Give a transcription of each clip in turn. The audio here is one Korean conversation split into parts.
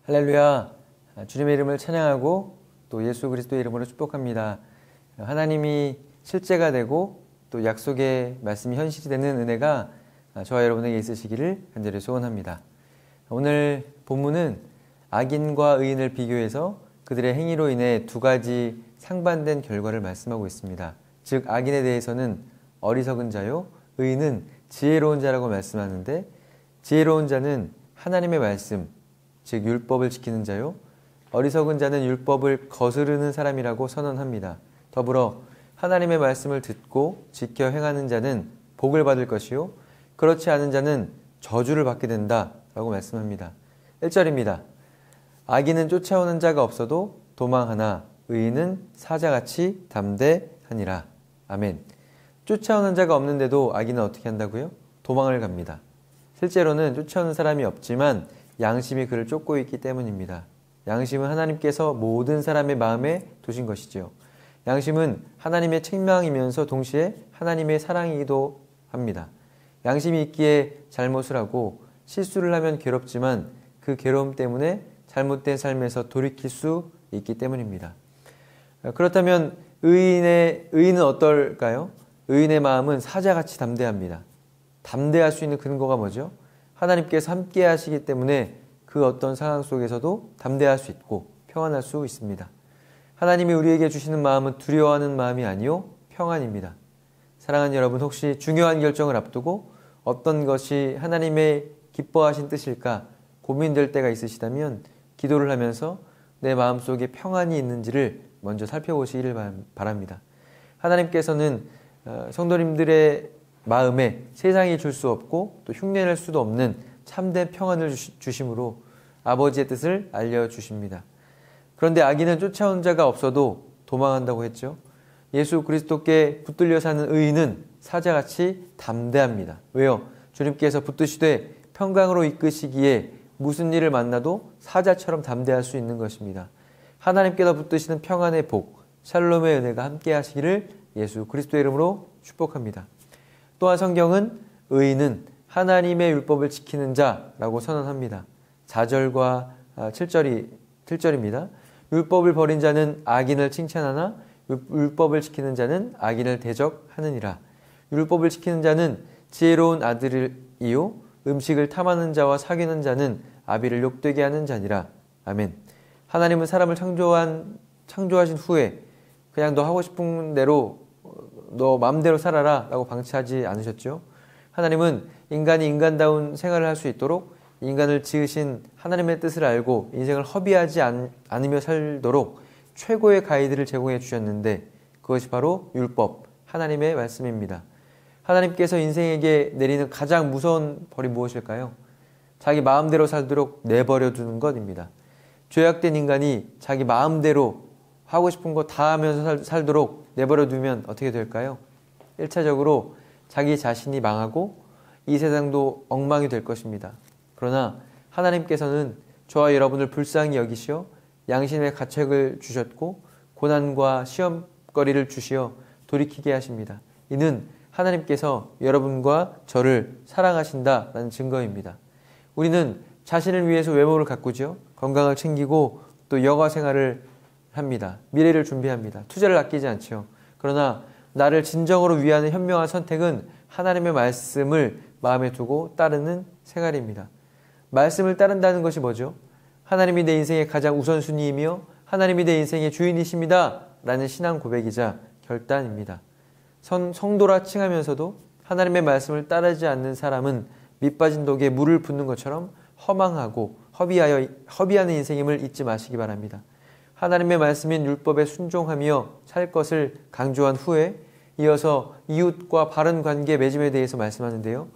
할렐루야. 주님의 이름을 찬양하고 또 예수 그리스도의 이름으로 축복합니다. 하나님이 실제가 되고 또 약속의 말씀이 현실이 되는 은혜가 저와 여러분에게 있으시기를 간절히 소원합니다. 오늘 본문은 악인과 의인을 비교해서 그들의 행위로 인해 두 가지 상반된 결과를 말씀하고 있습니다. 즉 악인에 대해서는 어리석은 자요, 의인은 지혜로운 자라고 말씀하는데, 지혜로운 자는 하나님의 말씀, 즉 율법을 지키는 자요, 어리석은 자는 율법을 거스르는 사람이라고 선언합니다. 더불어 하나님의 말씀을 듣고 지켜 행하는 자는 복을 받을 것이요, 그렇지 않은 자는 저주를 받게 된다 라고 말씀합니다. 1절입니다. 악인은 쫓아오는 자가 없어도 도망하나 의인은 사자같이 담대하니라. 아멘. 쫓아오는 자가 없는데도 악인은 어떻게 한다고요? 도망을 갑니다. 실제로는 쫓아오는 사람이 없지만 양심이 그를 쫓고 있기 때문입니다. 양심은 하나님께서 모든 사람의 마음에 두신 것이지요. 양심은 하나님의 책망이면서 동시에 하나님의 사랑이기도 합니다. 양심이 있기에 잘못을 하고 실수를 하면 괴롭지만 그 괴로움 때문에 잘못된 삶에서 돌이킬 수 있기 때문입니다. 그렇다면 의인은 어떨까요? 의인의 마음은 사자같이 담대합니다. 담대할 수 있는 근거가 뭐죠? 하나님께서 함께 하시기 때문에 그 어떤 상황 속에서도 담대할 수 있고 평안할 수 있습니다. 하나님이 우리에게 주시는 마음은 두려워하는 마음이 아니요 평안입니다. 사랑하는 여러분, 혹시 중요한 결정을 앞두고 어떤 것이 하나님의 기뻐하신 뜻일까 고민될 때가 있으시다면 기도를 하면서 내 마음속에 평안이 있는지를 먼저 살펴보시기를 바랍니다. 하나님께서는 성도님들의 마음에 세상이 줄 수 없고 또 흉내낼 수도 없는 참된 평안을 주심으로 아버지의 뜻을 알려주십니다. 그런데 악인은 쫓아온 자가 없어도 도망한다고 했죠. 예수 그리스도께 붙들려 사는 의인은 사자같이 담대합니다. 왜요? 주님께서 붙드시되 평강으로 이끄시기에 무슨 일을 만나도 사자처럼 담대할 수 있는 것입니다. 하나님께서 붙드시는 평안의 복, 샬롬의 은혜가 함께 하시기를 예수 그리스도의 이름으로 축복합니다. 또한 성경은 의인은 하나님의 율법을 지키는 자라고 선언합니다. 4절과 7절입니다. 율법을 버린 자는 악인을 칭찬하나 율법을 지키는 자는 악인을 대적하느니라. 율법을 지키는 자는 지혜로운 아들이요, 음식을 탐하는 자와 사귀는 자는 아비를 욕되게 하는 자니라. 아멘. 하나님은 사람을 창조하신 후에 그냥 너 하고 싶은 대로 너 마음대로 살아라 라고 방치하지 않으셨죠. 하나님은 인간이 인간다운 생활을 할 수 있도록 인간을 지으신 하나님의 뜻을 알고 인생을 허비하지 않으며 살도록 최고의 가이드를 제공해 주셨는데 그것이 바로 율법, 하나님의 말씀입니다. 하나님께서 인생에게 내리는 가장 무서운 벌이 무엇일까요? 자기 마음대로 살도록 내버려 두는 것입니다. 죄악된 인간이 자기 마음대로 하고 싶은 거 다 하면서 살도록 내버려 두면 어떻게 될까요? 1차적으로 자기 자신이 망하고 이 세상도 엉망이 될 것입니다. 그러나 하나님께서는 저와 여러분을 불쌍히 여기시어 양심의 가책을 주셨고 고난과 시험거리를 주시어 돌이키게 하십니다. 이는 하나님께서 여러분과 저를 사랑하신다라는 증거입니다. 우리는 자신을 위해서 외모를 가꾸죠. 건강을 챙기고 또 여가 생활을 합니다. 미래를 준비합니다. 투자를 아끼지 않죠. 그러나 나를 진정으로 위하는 현명한 선택은 하나님의 말씀을 마음에 두고 따르는 생활입니다. 말씀을 따른다는 것이 뭐죠? 하나님이 내 인생의 가장 우선순위이며 하나님이 내 인생의 주인이십니다 라는 신앙 고백이자 결단입니다. 성도라 칭하면서도 하나님의 말씀을 따르지 않는 사람은 밑빠진 독에 물을 붓는 것처럼 허망하고 허비하는 인생임을 잊지 마시기 바랍니다. 하나님의 말씀인 율법에 순종하며 살 것을 강조한 후에 이어서 이웃과 바른 관계 맺음에 대해서 말씀하는데요.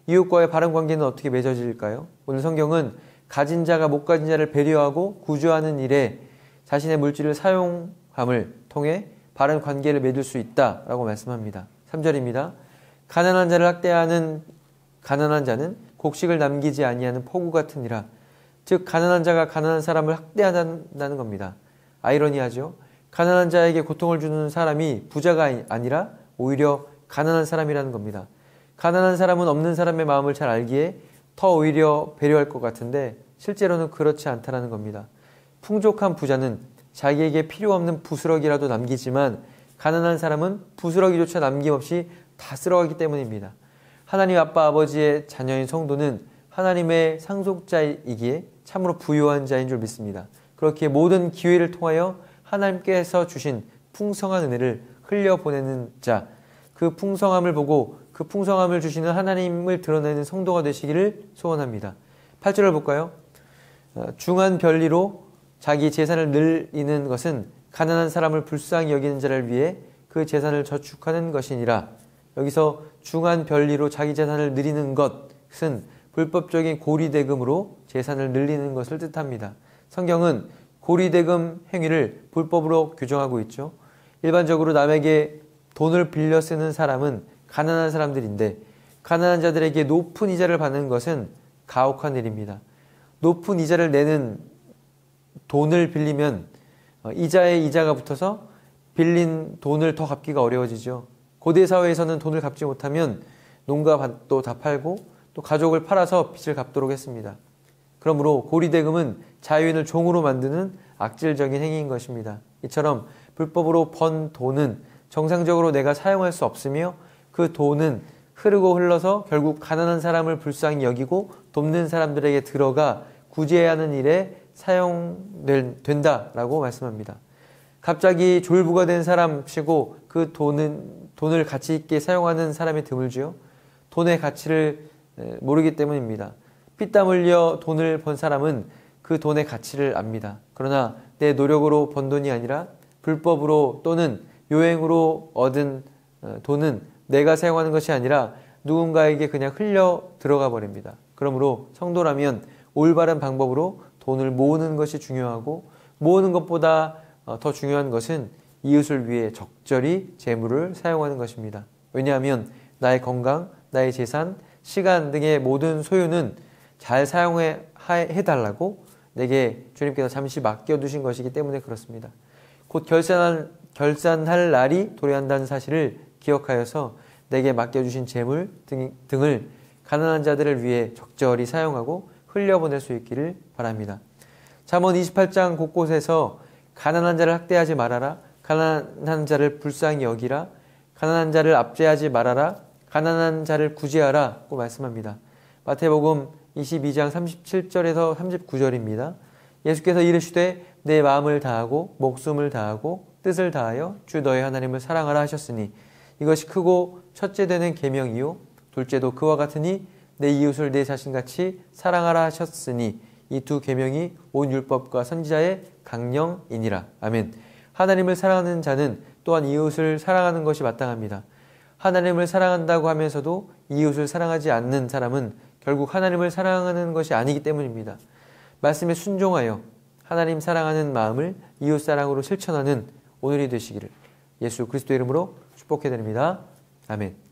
이웃과의 바른 관계는 어떻게 맺어질까요? 오늘 성경은 가진 자가 못 가진 자를 배려하고 구조하는 일에 자신의 물질을 사용함을 통해 바른 관계를 맺을 수 있다라고 말씀합니다. 3절입니다. 가난한 자를 학대하는 가난한 자는 곡식을 남기지 아니하는 포구 같으니라. 즉 가난한 자가 가난한 사람을 학대한다는 겁니다. 아이러니하죠. 가난한 자에게 고통을 주는 사람이 부자가 아니라 오히려 가난한 사람이라는 겁니다. 가난한 사람은 없는 사람의 마음을 잘 알기에 더 오히려 배려할 것 같은데 실제로는 그렇지 않다는 겁니다. 풍족한 부자는 자기에게 필요 없는 부스러기라도 남기지만 가난한 사람은 부스러기조차 남김없이 다 쓸어가기 때문입니다. 하나님 아빠 아버지의 자녀인 성도는 하나님의 상속자이기에 참으로 부유한 자인 줄 믿습니다. 그렇기에 모든 기회를 통하여 하나님께서 주신 풍성한 은혜를 흘려보내는 자, 그 풍성함을 보고 그 풍성함을 주시는 하나님을 드러내는 성도가 되시기를 소원합니다. 8절을 볼까요? 중한 별리로 자기 재산을 늘리는 것은 가난한 사람을 불쌍히 여기는 자를 위해 그 재산을 저축하는 것이니라. 여기서 중한 별리로 자기 재산을 늘리는 것은 불법적인 고리대금으로 재산을 늘리는 것을 뜻합니다. 성경은 고리대금 행위를 불법으로 규정하고 있죠. 일반적으로 남에게 돈을 빌려 쓰는 사람은 가난한 사람들인데 가난한 자들에게 높은 이자를 받는 것은 가혹한 일입니다. 높은 이자를 내는 돈을 빌리면 이자에 이자가 붙어서 빌린 돈을 더 갚기가 어려워지죠. 고대 사회에서는 돈을 갚지 못하면 농가 밭도 다 팔고 또 가족을 팔아서 빚을 갚도록 했습니다. 그러므로 고리대금은 자유인을 종으로 만드는 악질적인 행위인 것입니다. 이처럼 불법으로 번 돈은 정상적으로 내가 사용할 수 없으며 그 돈은 흐르고 흘러서 결국 가난한 사람을 불쌍히 여기고 돕는 사람들에게 들어가 구제해야 하는 일에 사용된다라고 말씀합니다. 갑자기 졸부가 된 사람 치고 그 돈을 가치 있게 사용하는 사람이 드물지요. 돈의 가치를 모르기 때문입니다. 피땀 흘려 돈을 번 사람은 그 돈의 가치를 압니다. 그러나 내 노력으로 번 돈이 아니라 불법으로 또는 요행으로 얻은 돈은 내가 사용하는 것이 아니라 누군가에게 그냥 흘려 들어가 버립니다. 그러므로 성도라면 올바른 방법으로 돈을 모으는 것이 중요하고 모으는 것보다 더 중요한 것은 이웃을 위해 적절히 재물을 사용하는 것입니다. 왜냐하면 나의 건강, 나의 재산, 시간 등의 모든 소유는 잘 사용해달라고 내게 주님께서 잠시 맡겨두신 것이기 때문에 그렇습니다. 곧 결산할 날이 도래한다는 사실을 기억하여서 내게 맡겨주신 재물 등을 가난한 자들을 위해 적절히 사용하고 흘려보낼 수 있기를 바랍니다. 잠언 28장 곳곳에서 가난한 자를 학대하지 말아라, 가난한 자를 불쌍히 여기라, 가난한 자를 압제하지 말아라, 가난한 자를 구제하라고 말씀합니다. 마태복음 22장 37절에서 39절입니다. 예수께서 이르시되 내 마음을 다하고 목숨을 다하고 뜻을 다하여 주 너의 하나님을 사랑하라 하셨으니 이것이 크고 첫째 되는 계명이요 둘째도 그와 같으니 내 이웃을 내 자신같이 사랑하라 하셨으니 이 두 계명이 온 율법과 선지자의 강령이니라. 아멘. 하나님을 사랑하는 자는 또한 이웃을 사랑하는 것이 마땅합니다. 하나님을 사랑한다고 하면서도 이웃을 사랑하지 않는 사람은 결국 하나님을 사랑하는 것이 아니기 때문입니다. 말씀에 순종하여 하나님 사랑하는 마음을 이웃 사랑으로 실천하는 오늘이 되시기를 예수 그리스도의 이름으로 축복해드립니다. 아멘.